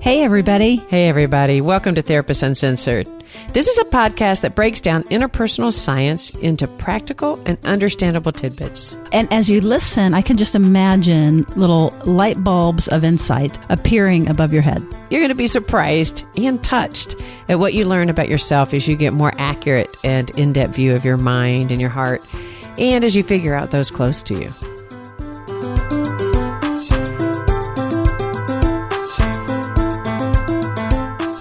Hey, everybody. Hey, everybody. Welcome to Therapist Uncensored. This is a podcast that breaks down interpersonal science into practical and understandable tidbits. And as you listen, I can just imagine little light bulbs of insight appearing above your head. You're going to be surprised and touched at what you learn about yourself as you get more accurate and in-depth view of your mind and your heart, and as you figure out those close to you.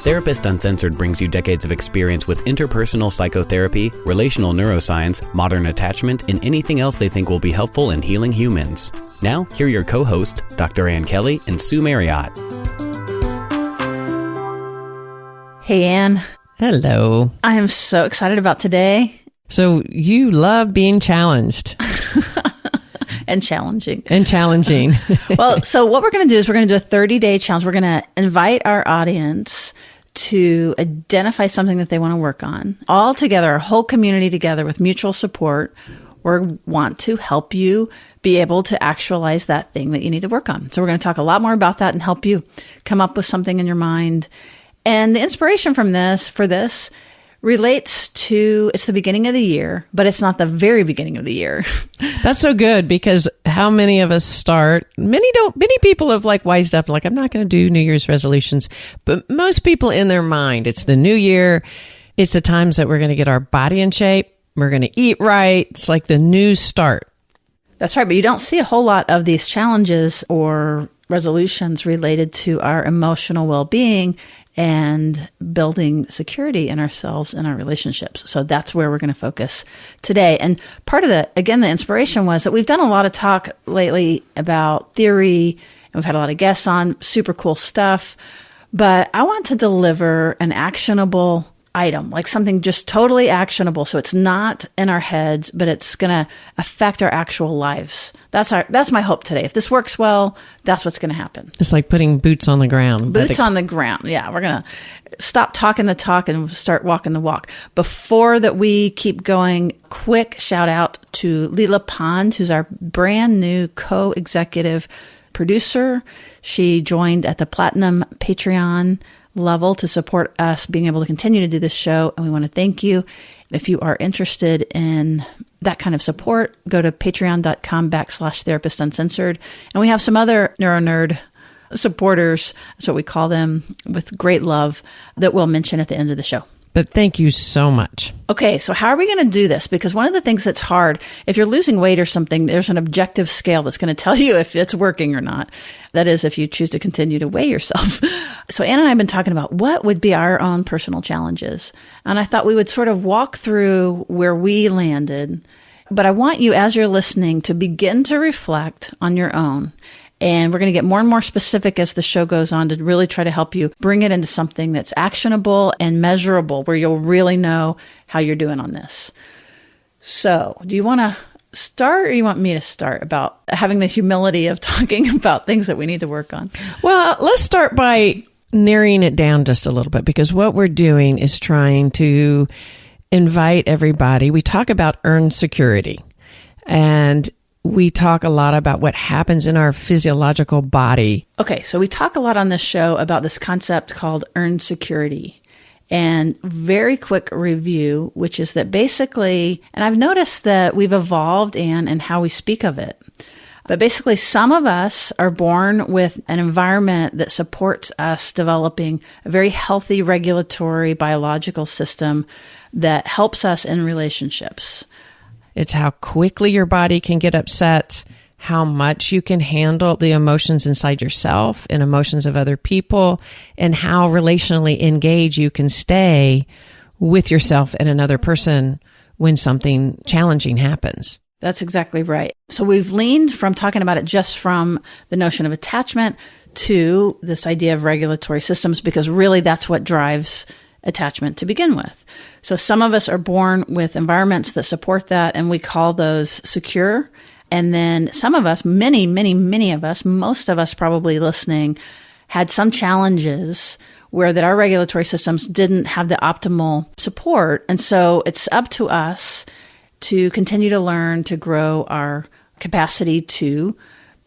Therapist Uncensored brings you decades of experience with interpersonal psychotherapy, relational neuroscience, modern attachment, and anything else they think will be helpful in healing humans. Now, here are your co-hosts, Dr. Ann Kelly and Sue Marriott. Hey, Ann. Hello. I am so excited about today. So you love being challenged. And challenging. And challenging. Well, so what we're going to do is we're going to do a 30-day challenge. We're going to invite our audience to identify something that they want to work on. All together, our whole community together with mutual support, we want to help you be able to actualize that thing that you need to work on. So we're going to talk a lot more about that and help you come up with something in your mind. And the inspiration from this relates to, it's the beginning of the year, but it's not the very beginning of the year. That's so good, because how many of us start, many people have wised up, I'm not going to do New Year's resolutions, but most people in their mind, it's the new year. It's the times that we're going to get our body in shape. We're going to eat right. It's like the new start. That's right. But you don't see a whole lot of these challenges or resolutions related to our emotional well-being and building security in ourselves and our relationships. So that's where we're going to focus today. And part of the inspiration was that we've done a lot of talk lately about theory, and we've had a lot of guests on, super cool stuff. But I want to deliver an actionable item, like something just totally actionable. So it's not in our heads, but it's going to affect our actual lives. That's my hope today. If this works well, that's what's going to happen. It's like putting boots on the ground. Boots on the ground. Yeah, we're going to stop talking the talk and start walking the walk. Before that we keep going, quick shout out to Leela Pond, who's our brand new co-executive producer. She joined at the Platinum Patreon level to support us being able to continue to do this show. And we want to thank you. If you are interested in that kind of support, go to patreon.com/therapist uncensored. And we have some other NeuroNerd supporters, that's what we call them, with great love that we'll mention at the end of the show. But thank you so much. Okay, so how are we going to do this? Because one of the things that's hard, if you're losing weight or something, there's an objective scale that's going to tell you if it's working or not. That is, if you choose to continue to weigh yourself. So Ann and I have been talking about what would be our own personal challenges. And I thought we would sort of walk through where we landed. But I want you, as you're listening, to begin to reflect on your own. And we're going to get more and more specific as the show goes on to really try to help you bring it into something that's actionable and measurable, where you'll really know how you're doing on this. So, do you want to start, or you want me to start about having the humility of talking about things that we need to work on? Well, let's start by narrowing it down just a little bit, because what we're doing is trying to invite everybody. We talk about earned security, and we talk a lot about what happens in our physiological body. Okay, so we talk a lot on this show about this concept called earned security. And very quick review, which is that basically, and I've noticed that we've evolved in how we speak of it. But basically, some of us are born with an environment that supports us developing a very healthy regulatory biological system that helps us in relationships. It's how quickly your body can get upset, how much you can handle the emotions inside yourself and emotions of other people, and how relationally engaged you can stay with yourself and another person when something challenging happens. That's exactly right. So we've leaned from talking about it just from the notion of attachment to this idea of regulatory systems, because really that's what drives attachment to begin with. So some of us are born with environments that support that, and we call those secure. And then some of us, many of us, most of us probably listening, had some challenges where that our regulatory systems didn't have the optimal support. And so it's up to us to continue to learn, to grow our capacity to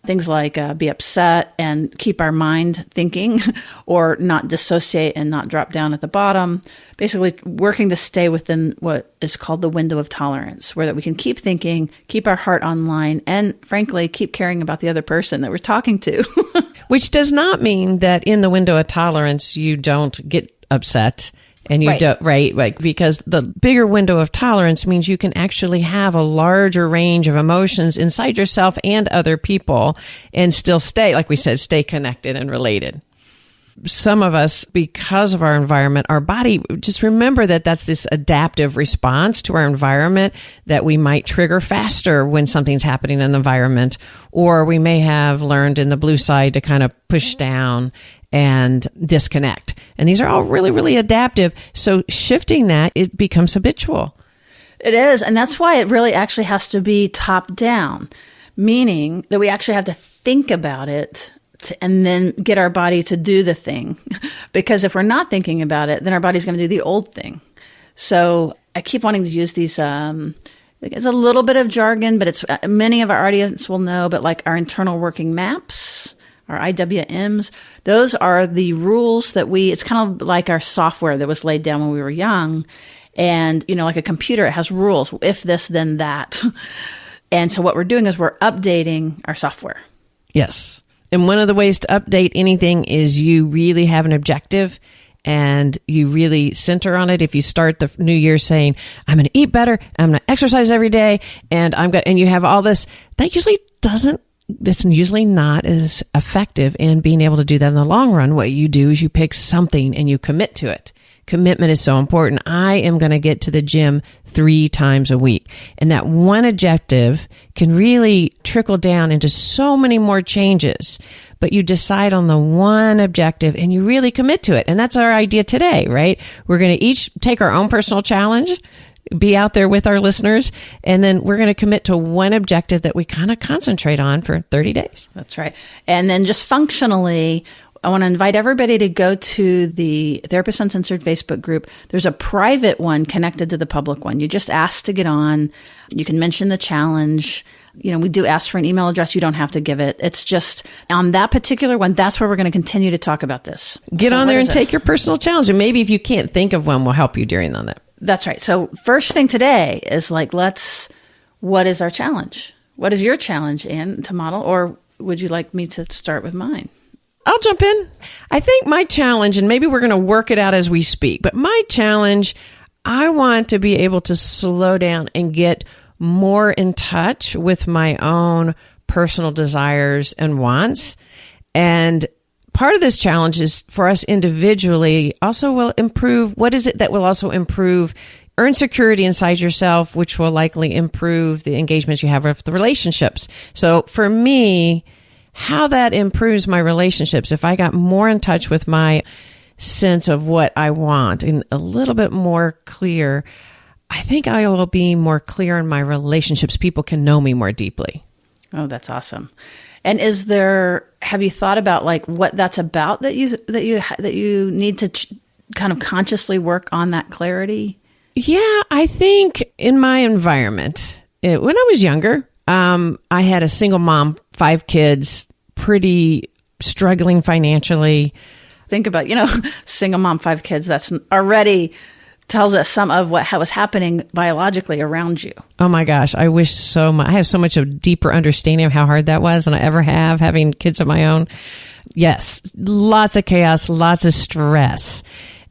Things like be upset and keep our mind thinking, or not dissociate and not drop down at the bottom. Basically working to stay within what is called the window of tolerance, where that we can keep thinking, keep our heart online, and frankly, keep caring about the other person that we're talking to. Which does not mean that in the window of tolerance, you don't get upset. And you don't, right? Like, because the bigger window of tolerance means you can actually have a larger range of emotions inside yourself and other people and still stay, like we said, stay connected and related. Some of us, because of our environment, our body, just remember that that's this adaptive response to our environment, that we might trigger faster when something's happening in the environment, or we may have learned in the blue side to kind of push down and disconnect. And these are all really, really adaptive. So shifting that, it becomes habitual. It is. And that's why it really actually has to be top down, meaning that we actually have to think about it and then get our body to do the thing. Because if we're not thinking about it, then our body's going to do the old thing. So I keep wanting to use these, it's a little bit of jargon, but it's many of our audience will know, but like our internal working maps, our IWMs, those are the rules that it's kind of like our software that was laid down when we were young. And, like a computer, it has rules. If this, then that. And so what we're doing is we're updating our software. Yes. And one of the ways to update anything is you really have an objective and you really center on it. If you start the new year saying, I'm going to eat better, I'm going to exercise every day, and you have all this, that's usually not as effective in being able to do that in the long run. What you do is you pick something and you commit to it. Commitment is so important. I am going to get to the gym 3 times a week. And that one objective can really trickle down into so many more changes. But you decide on the one objective and you really commit to it. And that's our idea today, right? We're going to each take our own personal challenge, be out there with our listeners, and then we're going to commit to one objective that we kind of concentrate on for 30 days. That's right. And then just functionally, I want to invite everybody to go to the Therapist Uncensored Facebook group. There's a private one connected to the public one. You just ask to get on. You can mention the challenge. We do ask for an email address. You don't have to give it. It's just on that particular one, that's where we're going to continue to talk about this. Get on there and take your personal challenge. And maybe if you can't think of one, we'll help you during on that. That's right. So first thing today is what is our challenge? What is your challenge, Anne, to model? Or would you like me to start with mine? I'll jump in. I think my challenge, and maybe we're going to work it out as we speak, but my challenge, I want to be able to slow down and get more in touch with my own personal desires and wants. And part of this challenge is for us individually also will improve. What is it that will also improve? Earn security inside yourself, which will likely improve the engagements you have with the relationships. So for me, how that improves my relationships, if I got more in touch with my sense of what I want and a little bit more clear, I think I will be more clear in my relationships. People can know me more deeply. Oh, that's awesome. And have you thought about what that's about that you need to kind of consciously work on that clarity? Yeah, I think in my environment, when I was younger, I had a single mom, 5 kids, pretty struggling financially. Think about, single mom, 5 kids, that's already tells us some of what was happening biologically around you. Oh my gosh, I wish so much. I have so much of deeper understanding of how hard that was than I ever have having kids of my own. Yes, lots of chaos, lots of stress.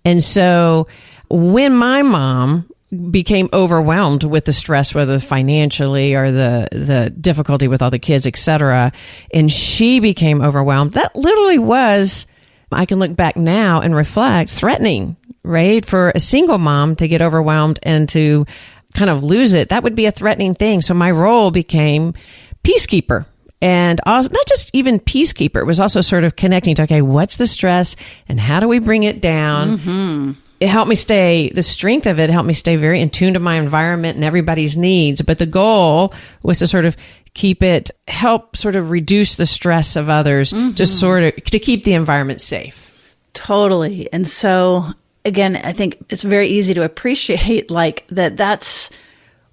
And so when my mom became overwhelmed with the stress, whether financially or the difficulty with all the kids, etc., and she became overwhelmed, that literally was, I can look back now and reflect, threatening, right? For a single mom to get overwhelmed and to kind of lose it, that would be a threatening thing. So my role became peacekeeper. And also, not just even peacekeeper, it was also sort of connecting to, okay, what's the stress and how do we bring it down? Mm-hmm. It helped me the strength of it helped me stay very in tune to my environment and everybody's needs. But the goal was to sort of help sort of reduce the stress of others, mm-hmm. to keep the environment safe. Totally. And so, again, I think it's very easy to appreciate that's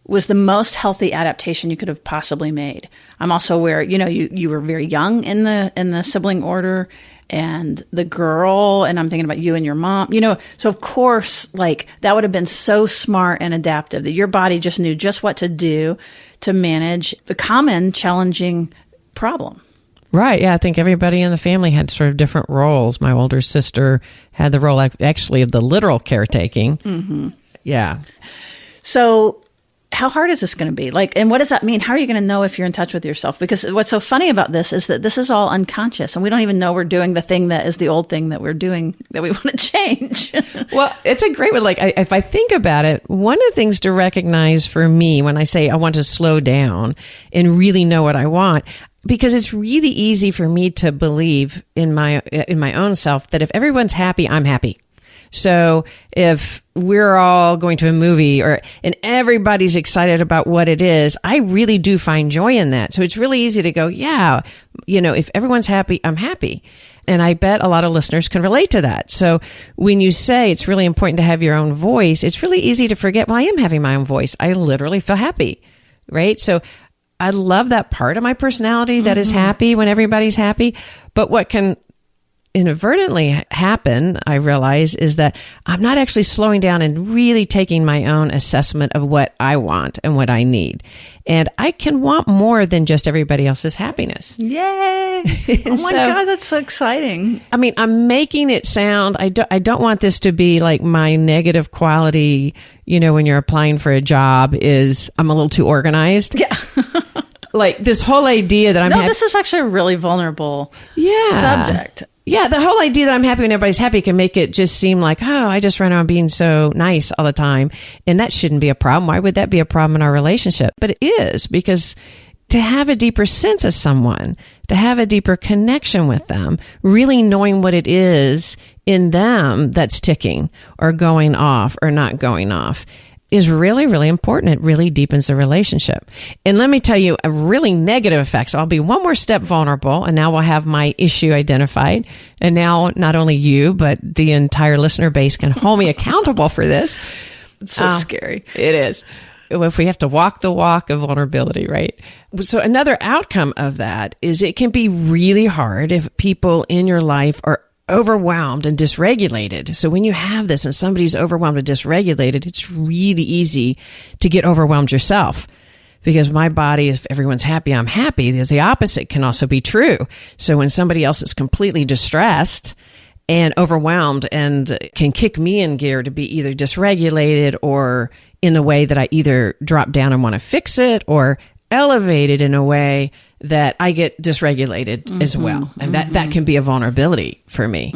was the most healthy adaptation you could have possibly made. I'm also aware, you were very young in the sibling order, and the girl, and I'm thinking about you and your mom, so of course, like, that would have been so smart and adaptive that your body just knew just what to do to manage the common challenging problem. Right. Yeah. I think everybody in the family had sort of different roles. My older sister had the role actually of the literal caretaking. Mm-hmm. Yeah. So how hard is this going to be? Like, and what does that mean? How are you going to know if you're in touch with yourself? Because what's so funny about this is that this is all unconscious, and we don't even know we're doing the thing that is the old thing that we're doing that we want to change. Well, it's a great one. Like, if I think about it, one of the things to recognize for me when I say I want to slow down and really know what I want, because it's really easy for me to believe in my own self that if everyone's happy, I'm happy. So if we're all going to a movie and everybody's excited about what it is, I really do find joy in that. So it's really easy to go, yeah, if everyone's happy, I'm happy. And I bet a lot of listeners can relate to that. So when you say it's really important to have your own voice, it's really easy to forget, well, I am having my own voice. I literally feel happy, right? So I love that part of my personality that is happy when everybody's happy. But what can inadvertently happen, I realize, is that I'm not actually slowing down and really taking my own assessment of what I want and what I need. And I can want more than just everybody else's happiness. Yay! Oh my God, that's so exciting. I mean, I'm making it sound, I don't want this to be like my negative quality, when you're applying for a job is I'm a little too organized. Yeah. Like this whole idea that this is actually a really vulnerable subject. Yeah, the whole idea that I'm happy when everybody's happy can make it just seem like, oh, I just run around being so nice all the time. And that shouldn't be a problem. Why would that be a problem in our relationship? But it is, because to have a deeper sense of someone, to have a deeper connection with them, really knowing what it is in them that's ticking or going off or not going off, is really, really important. It really deepens the relationship. And let me tell you a really negative effect. So I'll be one more step vulnerable, and now we'll have my issue identified. And now not only you, but the entire listener base can hold me accountable for this. It's so scary. It is. If we have to walk the walk of vulnerability, right? So another outcome of that is it can be really hard if people in your life are overwhelmed and dysregulated. So when you have this and somebody's overwhelmed and dysregulated, it's really easy to get overwhelmed yourself. Because my body, if everyone's happy, I'm happy. The opposite can also be true. So when somebody else is completely distressed and overwhelmed and can kick me in gear to be either dysregulated or in the way that I either drop down and want to fix it, or elevated in a way that I get dysregulated as well. And that can be a vulnerability for me.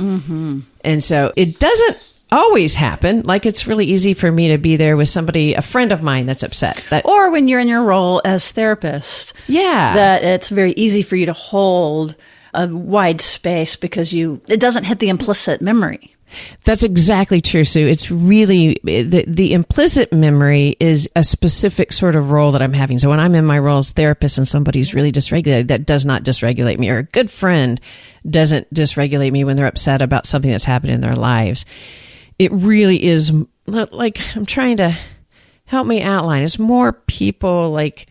And so it doesn't always happen. Like, it's really easy for me to be there with somebody, a friend of mine that's upset. Or when you're in your role as therapist. Yeah. That it's very easy for you to hold a wide space because it doesn't hit the implicit memory. That's exactly true, Sue. It's really, the implicit memory is a specific sort of role that I'm having. So when I'm in my role as therapist and somebody's really dysregulated, that does not dysregulate me. Or a good friend doesn't dysregulate me when they're upset about something that's happened in their lives. It really is, like, I'm trying to help me outline. It's more people like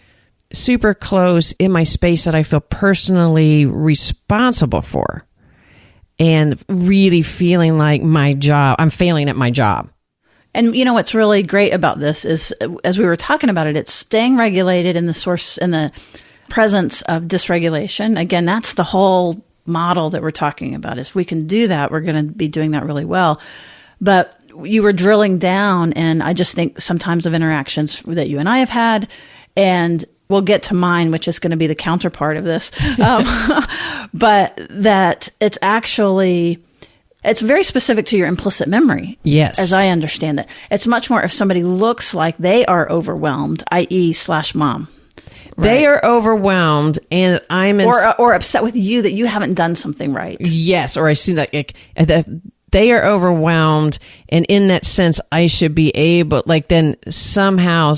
super close in my space that I feel personally responsible for. And really feeling like I'm failing at my job. And what's really great about this is, as we were talking about it, it's staying regulated in the presence of dysregulation. Again, that's the whole model that we're talking about. If we can do that, we're going to be doing that really well. But you were drilling down, and I just think sometimes of interactions that you and I have had, and we'll get to mine, which is going to be the counterpart of this. But that it's very specific to your implicit memory. Yes. As I understand it. It's much more if somebody looks like they are overwhelmed, i.e. /mom. Right? They are overwhelmed, and I'm or upset with you that you haven't done something right. Yes, or I see like they are overwhelmed, and in that sense, I should be able, like, then somehow,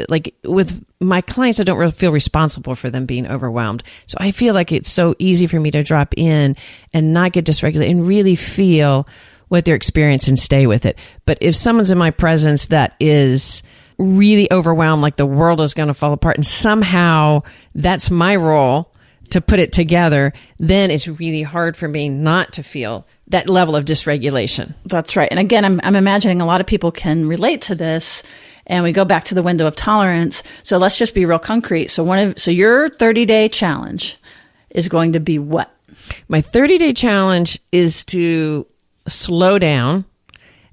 like with my clients, I don't really feel responsible for them being overwhelmed. So I feel like it's so easy for me to drop in and not get dysregulated and really feel what they're experiencing and stay with it. But if someone's in my presence that is really overwhelmed, like the world is going to fall apart, and somehow that's my role to put it together, then it's really hard for me not to feel that level of dysregulation. That's right. And again, I'm imagining a lot of people can relate to this. And we go back to the window of tolerance. So let's just be real concrete. So your 30-day challenge is going to be what? My 30-day challenge is to slow down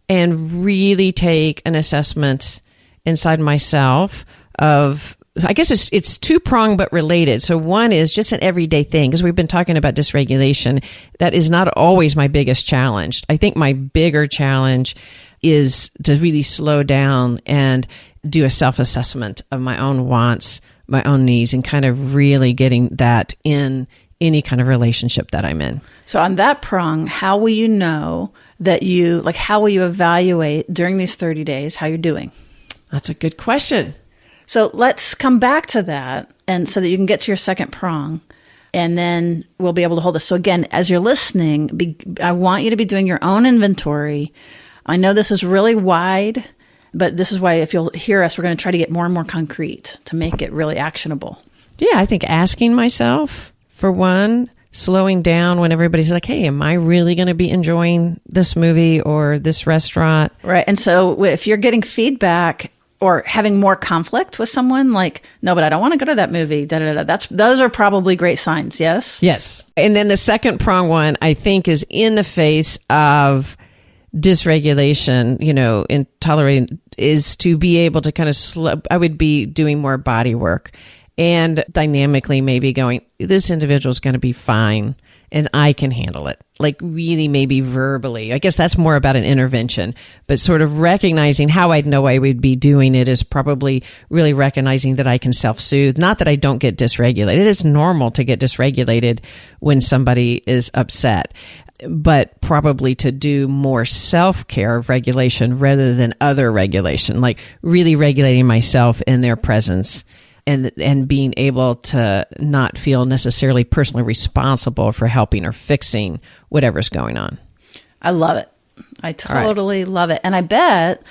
and really take an assessment inside myself of, I guess it's two-pronged but related. So one is just an everyday thing, because we've been talking about dysregulation. That is not always my biggest challenge. I think my bigger challenge is to really slow down and do a self-assessment of my own wants, my own needs, and kind of really getting that in any kind of relationship that I'm in. So on that prong, how will you know that how will you evaluate during these 30 days how you're doing? That's a good question. So let's come back to that, and so that you can get to your second prong, and then we'll be able to hold this. So again, as you're listening, I want you to be doing your own inventory. I know this is really wide, but this is why if you'll hear us, we're going to try to get more and more concrete to make it really actionable. Yeah, I think asking myself, for one, slowing down when everybody's like, hey, am I really going to be enjoying this movie or this restaurant? Right. And so if you're getting feedback or having more conflict with someone, like, no, but I don't want to go to that movie, those are probably great signs, yes? Yes. And then the second prong one, I think, is in the face of dysregulation, in tolerating, is to be able to kind of I would be doing more body work and dynamically maybe going, this individual is going to be fine and I can handle it. Like really maybe verbally. I guess that's more about an intervention, but sort of recognizing how I'd know I would be doing it is probably really recognizing that I can self-soothe. Not that I don't get dysregulated. It is normal to get dysregulated when somebody is upset, but probably to do more self-care of regulation rather than other regulation, like really regulating myself in their presence and being able to not feel necessarily personally responsible for helping or fixing whatever's going on. I love it. I totally love it. And I bet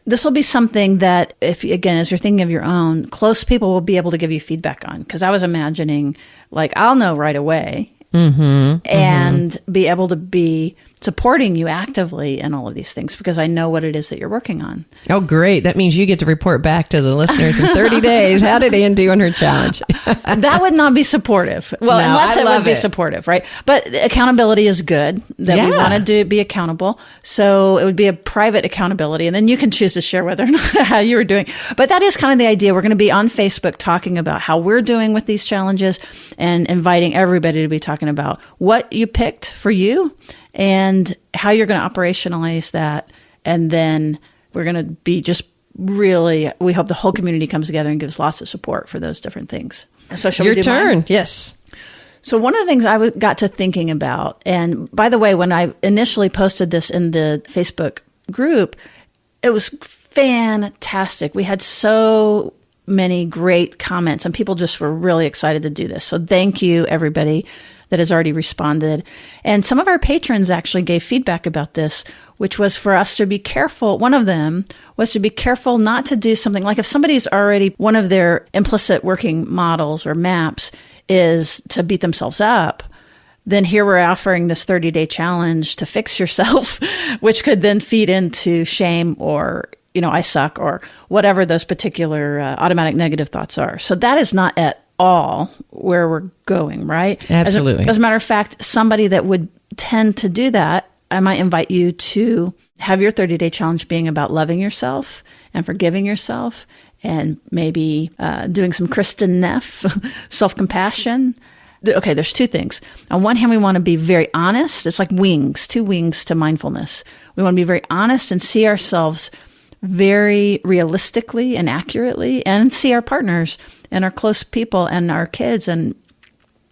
this will be something that, if again, as you're thinking of your own, close people will be able to give you feedback on. Because I was imagining, like, I'll know right away. And be able to be supporting you actively in all of these things because I know what it is that you're working on. Oh, great. That means you get to report back to the listeners in 30 days. How did Ann do on her challenge? That would not be supportive. Well, no, unless it would be supportive, right? But accountability is good, that we want to be accountable. So it would be a private accountability. And then you can choose to share whether or not how you were doing. But that is kind of the idea. We're going to be on Facebook talking about how we're doing with these challenges and inviting everybody to be talking about what you picked for you and how you're going to operationalize that. And then we're going to be just really, we hope the whole community comes together and gives lots of support for those different things. So shall we do turn. Mine? Yes. So one of the things I got to thinking about, and by the way, when I initially posted this in the Facebook group, it was fantastic. We had so many great comments and people just were really excited to do this. So thank you, everybody that has already responded. And some of our patrons actually gave feedback about this, which was for us to be careful. One of them was to be careful not to do something like if somebody's already, one of their implicit working models or maps is to beat themselves up, then here we're offering this 30-day challenge to fix yourself, which could then feed into shame or, I suck or whatever those particular automatic negative thoughts are. So that is not at all where we're going, right? Absolutely. As a matter of fact, somebody that would tend to do that, I might invite you to have your 30-day challenge being about loving yourself and forgiving yourself and maybe doing some Kristen Neff, self-compassion. Okay, there's two things. On one hand, we want to be very honest. It's like wings, two wings to mindfulness. We want to be very honest and see ourselves very realistically and accurately and see our partners and our close people and our kids. And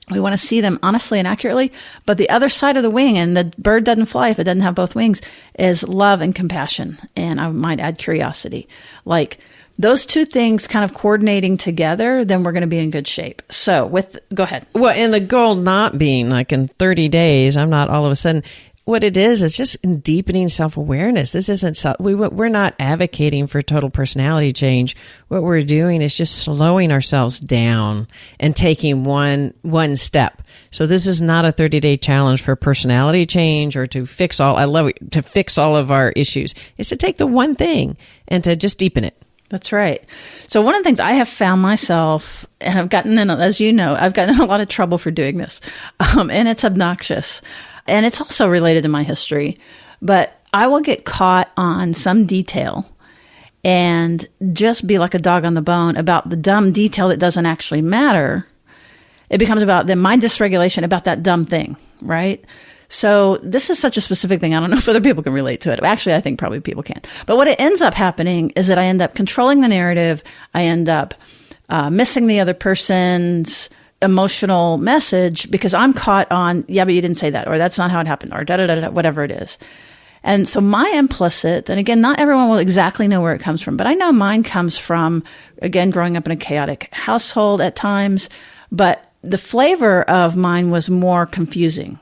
we want to see them honestly and accurately. But the other side of the wing, and the bird doesn't fly if it doesn't have both wings, is love and compassion. And I might add curiosity. Like those two things kind of coordinating together, then we're going to be in good shape. So go ahead. Well, and the goal not being like in 30 days, I'm not all of a sudden, what it is just deepening self-awareness. This isn't, we're not advocating for total personality change. What we're doing is just slowing ourselves down and taking one step. So this is not a 30-day challenge for personality change or to fix all of our issues. It's to take the one thing and to just deepen it. That's right. So one of the things I have found myself, and I've gotten in, as you know, I've gotten in a lot of trouble for doing this, and it's obnoxious. And it's also related to my history. But I will get caught on some detail and just be like a dog on the bone about the dumb detail that doesn't actually matter. It becomes about then my dysregulation about that dumb thing, right? So this is such a specific thing. I don't know if other people can relate to it. Actually, I think probably people can. But what it ends up happening is that I end up controlling the narrative. I end up missing the other person's emotional message because I'm caught on, yeah, but you didn't say that, or that's not how it happened, or da-da-da-da, whatever it is. And so my implicit, and again, not everyone will exactly know where it comes from, but I know mine comes from, again, growing up in a chaotic household at times, but the flavor of mine was more confusing.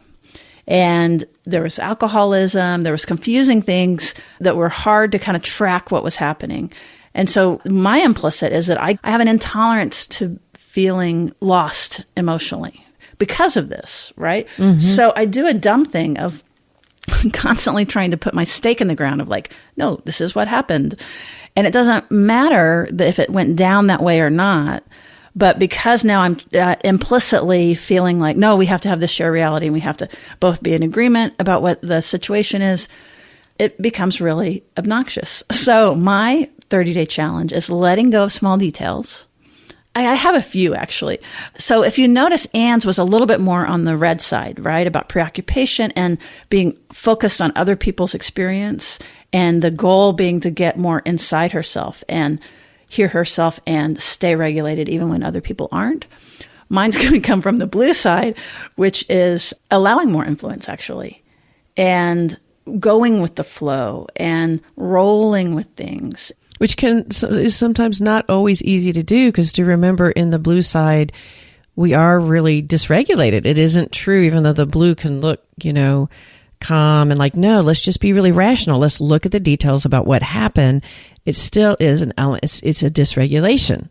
And there was alcoholism, there was confusing things that were hard to kind of track what was happening. And so my implicit is that I have an intolerance to feeling lost emotionally because of this, right? Mm-hmm. So I do a dumb thing of constantly trying to put my stake in the ground of like, no, this is what happened. And it doesn't matter if it went down that way or not. But because now I'm implicitly feeling like, no, we have to have this shared reality and we have to both be in agreement about what the situation is, it becomes really obnoxious. So my 30-day challenge is letting go of small details. I have a few, actually. So if you notice, Anne's was a little bit more on the red side, right? About preoccupation and being focused on other people's experience and the goal being to get more inside herself and hear herself and stay regulated even when other people aren't. Mine's going to come from the blue side, which is allowing more influence, actually, and going with the flow and rolling with things. Which is sometimes not always easy to do, because to remember in the blue side, we are really dysregulated. It isn't true, even though the blue can look, calm and like, no, let's just be really rational. Let's look at the details about what happened. It still is an element. It's a dysregulation.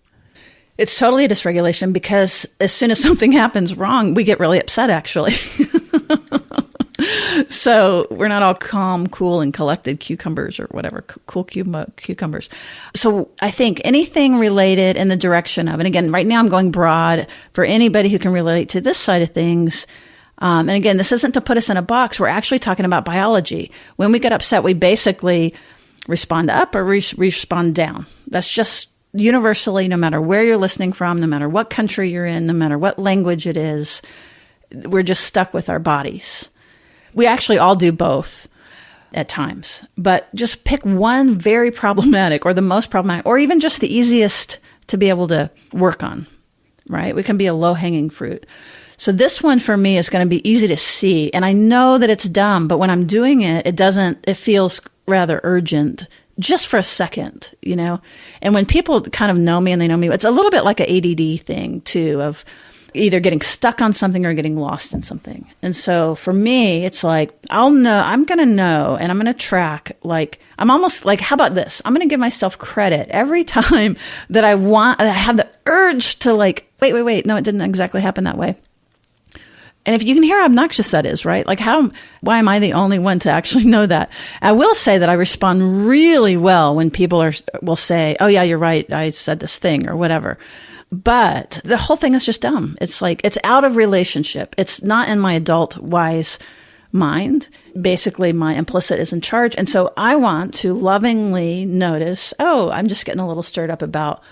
It's totally a dysregulation because as soon as something happens wrong, we get really upset, actually. So we're not all calm, cool, and collected cucumbers or whatever, cool cucumbers. So I think anything related in the direction of, and again, right now I'm going broad for anybody who can relate to this side of things. And again, this isn't to put us in a box. We're actually talking about biology. When we get upset, we basically respond up or respond down. That's just universally, no matter where you're listening from, no matter what country you're in, no matter what language it is, we're just stuck with our bodies. We actually all do both at times, but just pick one very problematic or the most problematic, or even just the easiest to be able to work on, right? We can be a low-hanging fruit. So this one for me is going to be easy to see. And I know that it's dumb, but when I'm doing it, it feels rather urgent just for a second, And when people kind of know me and they know me, it's a little bit like an ADD thing too, of either getting stuck on something or getting lost in something. And so for me, it's like, I'm going to know, and I'm going to track, I'm almost like, how about this? I'm going to give myself credit every time that I have the urge to wait, no, it didn't exactly happen that way. And if you can hear how obnoxious that is, right? Why am I the only one to actually know that? I will say that I respond really well when people will say, oh yeah, you're right, I said this thing or whatever. But the whole thing is just dumb. It's it's out of relationship. It's not in my adult wise mind. Basically, my implicit is in charge. And so I want to lovingly notice, oh, I'm just getting a little stirred up about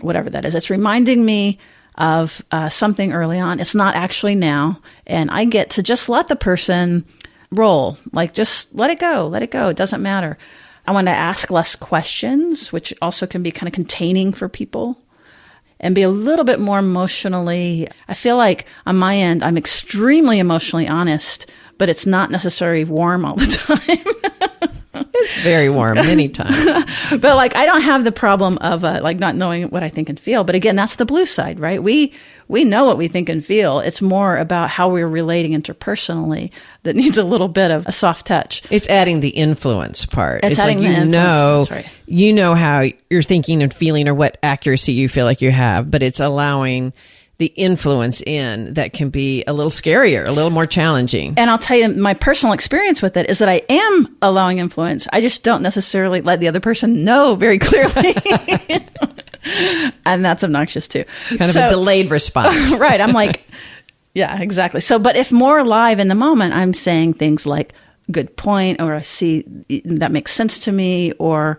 whatever that is. It's reminding me of something early on. It's not actually now. And I get to just let the person roll. Just let it go. Let it go. It doesn't matter. I want to ask less questions, which also can be kind of containing for people, and be a little bit more emotionally. I feel like on my end, I'm extremely emotionally honest, but it's not necessarily warm all the time. It's very warm many times. But like, I don't have the problem of like not knowing what I think and feel. But again, that's the blue side, right? We know what we think and feel. It's more about how we're relating interpersonally that needs a little bit of a soft touch. It's adding the influence part. It's adding like the influence. That's right. You know how you're thinking and feeling or what accuracy you feel like you have, but it's allowing the influence in that can be a little scarier, a little more challenging. And I'll tell you, my personal experience with it is that I am allowing influence. I just don't necessarily let the other person know very clearly. And that's obnoxious too. Kind of a delayed response. Right. I'm like, yeah, exactly. So, but if more alive in the moment, I'm saying things like, good point, or I see that makes sense to me, or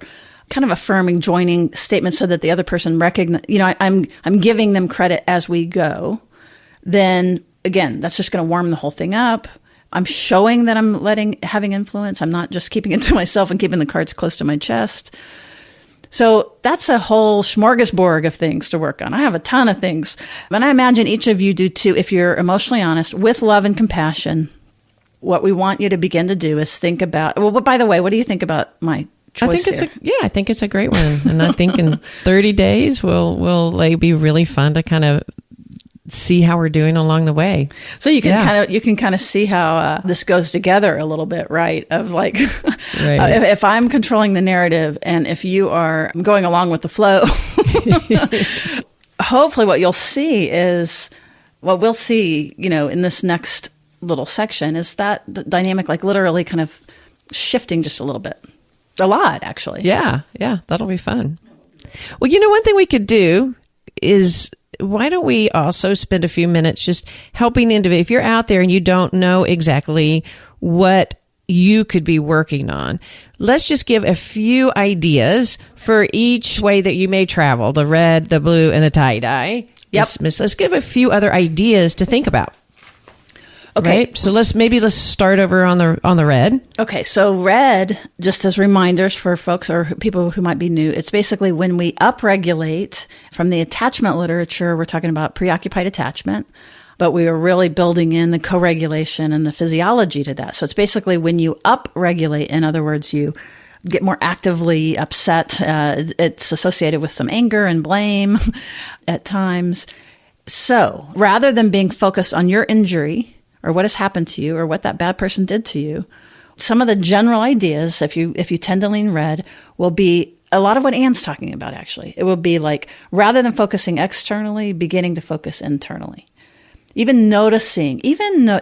kind of affirming, joining statements so that the other person recognize, I'm giving them credit as we go. Then again, that's just going to warm the whole thing up. I'm showing that I'm having influence. I'm not just keeping it to myself and keeping the cards close to my chest. So that's a whole smorgasbord of things to work on. I have a ton of things. And I imagine each of you do too, if you're emotionally honest, with love and compassion. What we want you to begin to do is think about, well, by the way, what do you think about my choice I think it's a great one. And I think in 30 days, will be really fun to kind of see how we're doing along the way. So you can kind of see how this goes together a little bit, right? Of like, right. If I'm controlling the narrative and if you are going along with the flow, hopefully what you'll see is, what we'll see, in this next little section is that the dynamic, like literally kind of shifting just a little bit. A lot, actually. Yeah, that'll be fun. Well, one thing we could do is, why don't we also spend a few minutes just helping if you're out there and you don't know exactly what you could be working on, let's just give a few ideas for each way that you may travel, the red, the blue, and the tie-dye. Yep. Let's give a few other ideas to think about. Okay, right? So let's start over on the red. Okay, so red, just as reminders for folks or people who might be new, it's basically when we upregulate. From the attachment literature, we're talking about preoccupied attachment, but we are really building in the co-regulation and the physiology to that. So it's basically when you upregulate, in other words, you get more actively upset. It's associated with some anger and blame at times. So rather than being focused on your injury or what has happened to you or what that bad person did to you, some of the general ideas, if you tend to lean red, will be a lot of what Anne's talking about, actually. It will be like, rather than focusing externally, beginning to focus internally. Even noticing,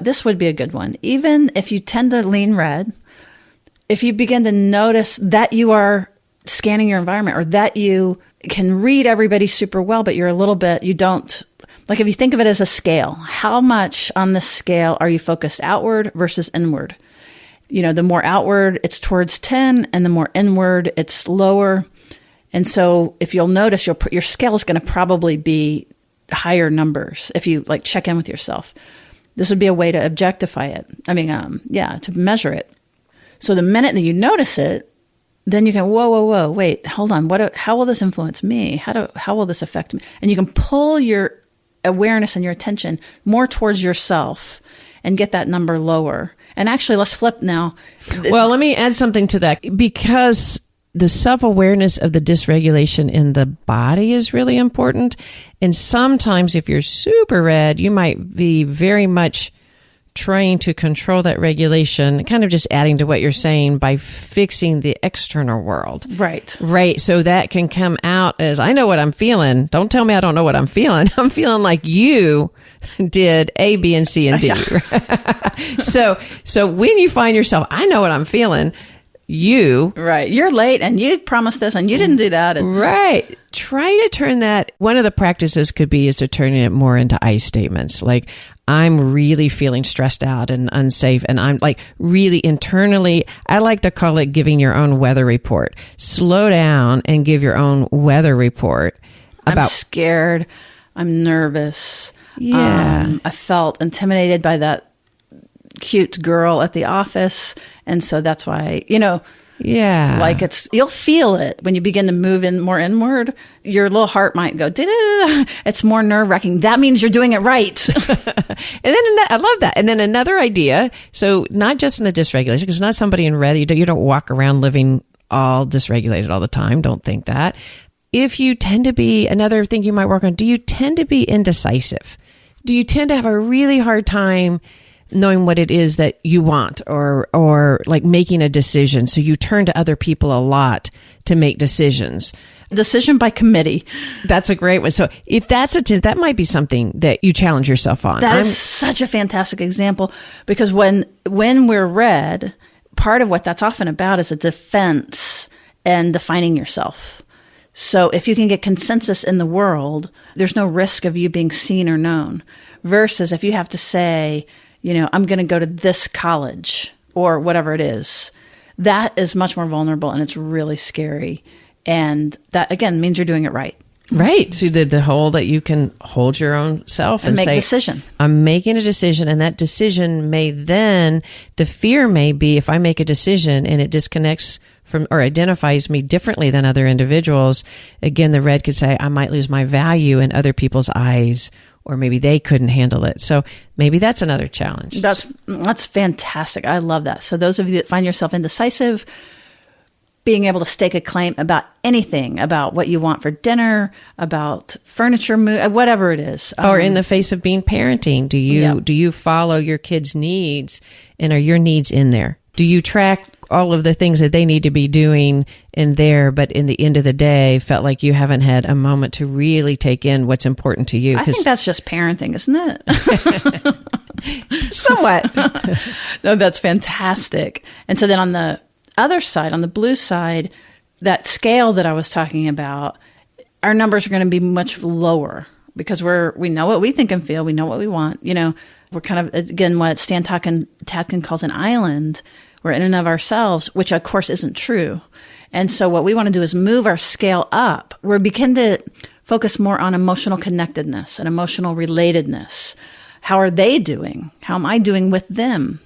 this would be a good one. Even if you tend to lean red, if you begin to notice that you are scanning your environment or that you can read everybody super well, but you're a little bit, you don't, like if you think of it as a scale, how much on the scale are you focused outward versus inward? The more outward, it's towards 10, and the more inward, it's lower. And so if you'll notice, your scale is going to probably be higher numbers if you like check in with yourself. This would be a way to objectify it. To measure it. So the minute that you notice it, then you can, whoa, wait, hold on. How will this influence me? How will this affect me? And you can pull your awareness and your attention more towards yourself and get that number lower. And actually, let's flip now. Well, let me add something to that, because the self-awareness of the dysregulation in the body is really important. And sometimes if you're super red, you might be very much trying to control that regulation, kind of just adding to what you're saying by fixing the external world. Right. So that can come out as, I know what I'm feeling. Don't tell me I don't know what I'm feeling. I'm feeling like you did A, B, and C, and D. Yeah. So when you find yourself, I know what I'm feeling, right, you're late and you promised this and you didn't do that. Right. Try to turn that. One of the practices could be is to turn it more into I statements. Like, I'm really feeling stressed out and unsafe. And I'm like really internally, I like to call it giving your own weather report. Slow down and give your own weather report about. I'm scared. I'm nervous. Yeah. I felt intimidated by that cute girl at the office. And so that's why, Yeah. Like you'll feel it when you begin to move in more inward. Your little heart might go, "Da-da-da." It's more nerve wracking. That means you're doing it right. And then I love that. And then another idea. So not just in the dysregulation, because not somebody in red, you don't walk around living all dysregulated all the time. Don't think that. If you tend to be, another thing you might work on, do you tend to be indecisive? Do you tend to have a really hard time knowing what it is that you want or like making a decision? So you turn to other people a lot to make decisions. Decision by committee. That's a great one. So if that might be something that you challenge yourself on. That is such a fantastic example, because when we're red, part of what that's often about is a defense and defining yourself. So if you can get consensus in the world, there's no risk of you being seen or known. Versus if you have to say, I'm going to go to this college or whatever it is, that is much more vulnerable and it's really scary. And that, again, means you're doing it right. Right. So the whole that you can hold your own self and make say, a decision. I'm making a decision. And that decision may then, the fear may be if I make a decision and it disconnects from or identifies me differently than other individuals, again, the red could say, I might lose my value in other people's eyes, or maybe they couldn't handle it. So maybe that's another challenge. That's fantastic. I love that. So those of you that find yourself indecisive, being able to stake a claim about anything, about what you want for dinner, about furniture, whatever it is. Or in the face of being parenting, do you follow your kids' needs, and are your needs in there? Do you track all of the things that they need to be doing in there, but in the end of the day, felt like you haven't had a moment to really take in what's important to you? I think that's just parenting, isn't it? Somewhat. No, that's fantastic. And so then on the other side, on the blue side, that scale that I was talking about, our numbers are going to be much lower because we know what we think and feel. We know what we want. We're kind of, again, what Stan Tatkin calls an island. We're in and of ourselves, which of course isn't true. And so what we want to do is move our scale up. We begin to focus more on emotional connectedness and emotional relatedness. How are they doing? How am I doing with them?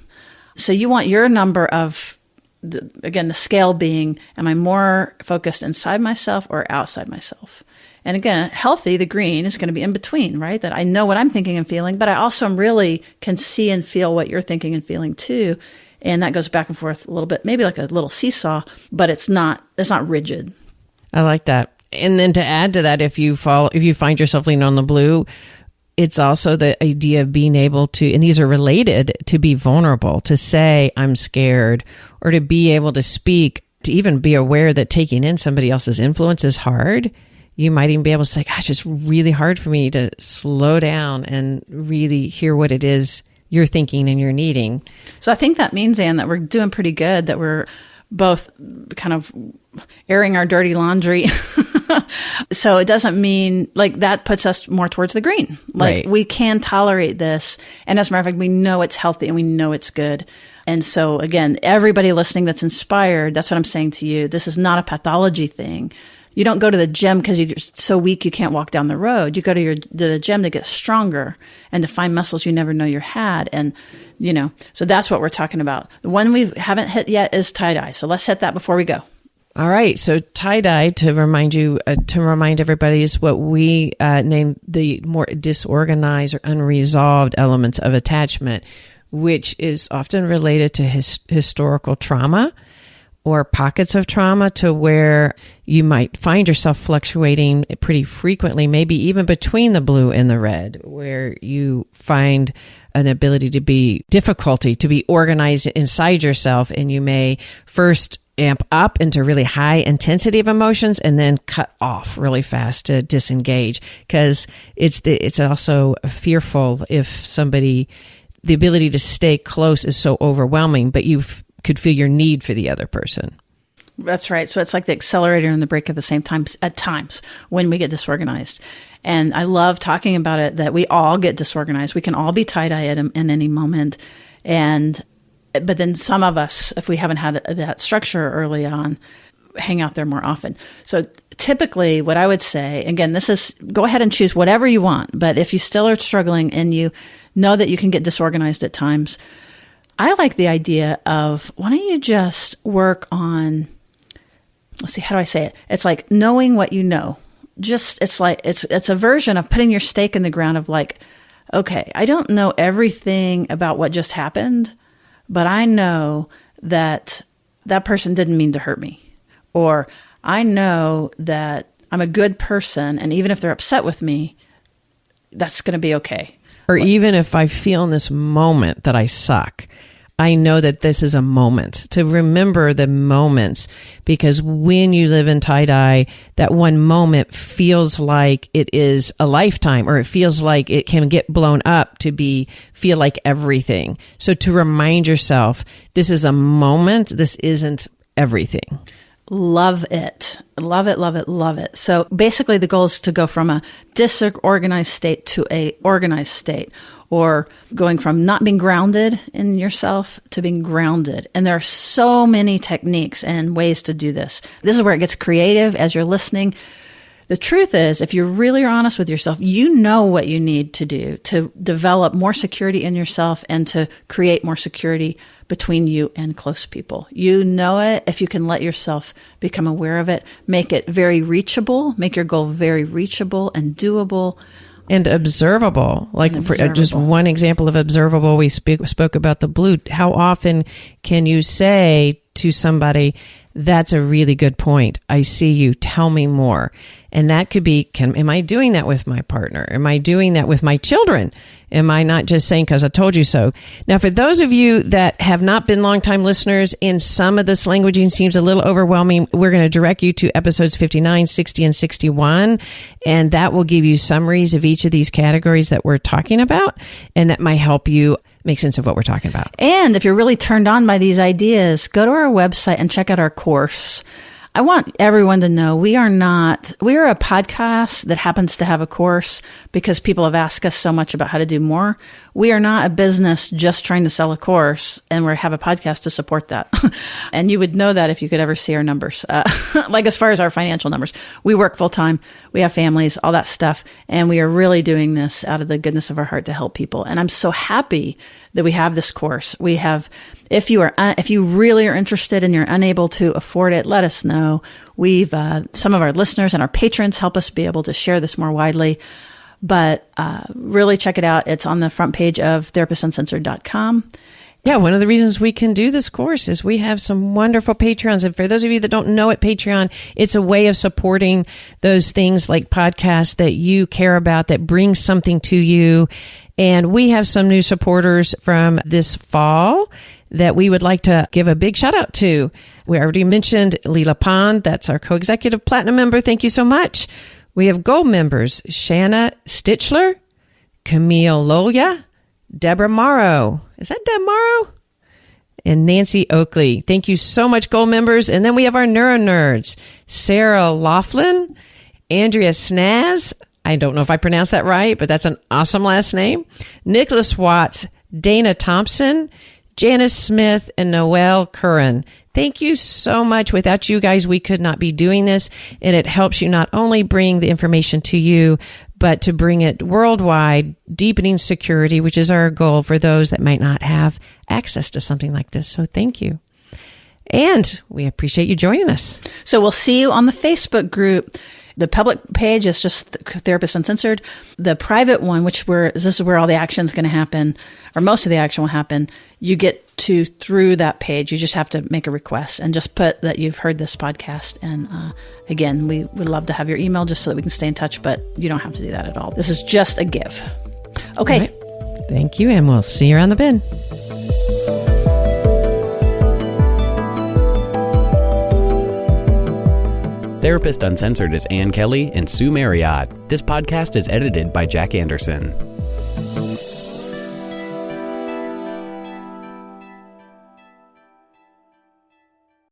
So you want your number of, the scale being, am I more focused inside myself or outside myself? And again, healthy, the green, is going to be in between, right? That I know what I'm thinking and feeling, but I also really can see and feel what you're thinking and feeling too. And that goes back and forth a little bit, maybe like a little seesaw, but it's not rigid. I like that. And then to add to that, if you find yourself leaning on the blue, it's also the idea of being able to, and these are related, to be vulnerable, to say, I'm scared, or to be able to speak, to even be aware that taking in somebody else's influence is hard. You might even be able to say, gosh, it's really hard for me to slow down and really hear what it is you're thinking and you're needing. So I think that means, Anne, that we're doing pretty good, that we're both kind of airing our dirty laundry. So it doesn't mean, like, that puts us more towards the green. Like, right. We can tolerate this. And as a matter of fact, we know it's healthy and we know it's good. And so, again, everybody listening that's inspired, that's what I'm saying to you. This is not a pathology thing. You don't go to the gym because you're so weak you can't walk down the road. You go to the gym to get stronger and to find muscles you never know you had. And, so that's what we're talking about. The one we haven't hit yet is tie-dye. So let's hit that before we go. All right. So tie-dye, to remind everybody, is what we name the more disorganized or unresolved elements of attachment, which is often related to historical trauma or pockets of trauma, to where you might find yourself fluctuating pretty frequently, maybe even between the blue and the red, where you find an ability to be difficulty to be organized inside yourself, and you may first amp up into really high intensity of emotions and then cut off really fast to disengage, because it's also fearful if somebody, the ability to stay close is so overwhelming, but you could feel your need for the other person. That's right. So it's like the accelerator and the brake at the same time at times when we get disorganized. And I love talking about it, that we all get disorganized. We can all be tie-dye in any moment. But then some of us, if we haven't had that structure early on, hang out there more often. So typically what I would say, again, this is, go ahead and choose whatever you want. But if you still are struggling and you know that you can get disorganized at times, I like the idea of, why don't you just work on, let's see, how do I say it? It's like knowing what you know. Just, it's like, it's a version of putting your stake in the ground of like, okay, I don't know everything about what just happened, but I know that that person didn't mean to hurt me. Or I know that I'm a good person, and even if they're upset with me, that's going to be okay. Or even if I feel in this moment that I suck, I know that this is a moment. To remember the moments, because when you live in tie-dye, that one moment feels like it is a lifetime, or it feels like it can get blown up to feel like everything. So to remind yourself, this is a moment, this isn't everything. Love it. Love it, love it, love it. So basically the goal is to go from a disorganized state to a organized state, or going from not being grounded in yourself to being grounded. And there are so many techniques and ways to do this. This is where it gets creative as you're listening. The truth is, if you really are honest with yourself, you know what you need to do to develop more security in yourself and to create more security between you and close people. You know it if you can let yourself become aware of it, make it very reachable, make your goal very reachable and doable. And observable. For just one example of observable, we spoke about the blue. How often can you say to somebody, that's a really good point. I see you. Tell me more. And that could be, am I doing that with my partner? Am I doing that with my children? Am I not just saying because I told you so? Now, for those of you that have not been longtime listeners and some of this languaging seems a little overwhelming, we're going to direct you to episodes 59, 60, and 61. And that will give you summaries of each of these categories that we're talking about. And that might help you make sense of what we're talking about. And if you're really turned on by these ideas, go to our website and check out our course. I want everyone to know we are a podcast that happens to have a course because people have asked us so much about how to do more. We are not a business just trying to sell a course, and we have a podcast to support that. And you would know that if you could ever see our numbers. Like as far as our financial numbers, we work full time, we have families, all that stuff. And we are really doing this out of the goodness of our heart to help people. And I'm so happy that we have this course. We have, if you really are interested and you're unable to afford it, let us know. We've, some of our listeners and our patrons help us be able to share this more widely, but, really check it out. It's on the front page of therapistsuncensored.com. Yeah, one of the reasons we can do this course is we have some wonderful Patreons. And for those of you that don't know it, Patreon, it's a way of supporting those things like podcasts that you care about, that bring something to you. And we have some new supporters from this fall that we would like to give a big shout out to. We already mentioned Leela Pond. That's our co-executive platinum member. Thank you so much. We have gold members, Shanna Stichler, Camille Loya, Deborah Morrow. Is that Deb Morrow? And Nancy Oakley. Thank you so much, gold members. And then we have our neuro nerds, Sarah Laughlin, Andrea Snaz. I don't know if I pronounced that right, but that's an awesome last name. Nicholas Watts, Dana Thompson, Janice Smith, and Noelle Curran. Thank you so much. Without you guys, we could not be doing this. And it helps you not only bring the information to you, but to bring it worldwide, deepening security, which is our goal for those that might not have access to something like this. So thank you. And we appreciate you joining us. So we'll see you on the Facebook group. The public page is just Therapist Uncensored. The private one, this is where all the action is going to happen, or most of the action will happen. You get to through that page. You just have to make a request and just put that you've heard this podcast. And again, we would love to have your email just so that we can stay in touch, but you don't have to do that at all. This is just a give. Okay. Right. Thank you, and we'll see you around the bend. Therapist Uncensored is Ann Kelly and Sue Marriott. This podcast is edited by Jack Anderson.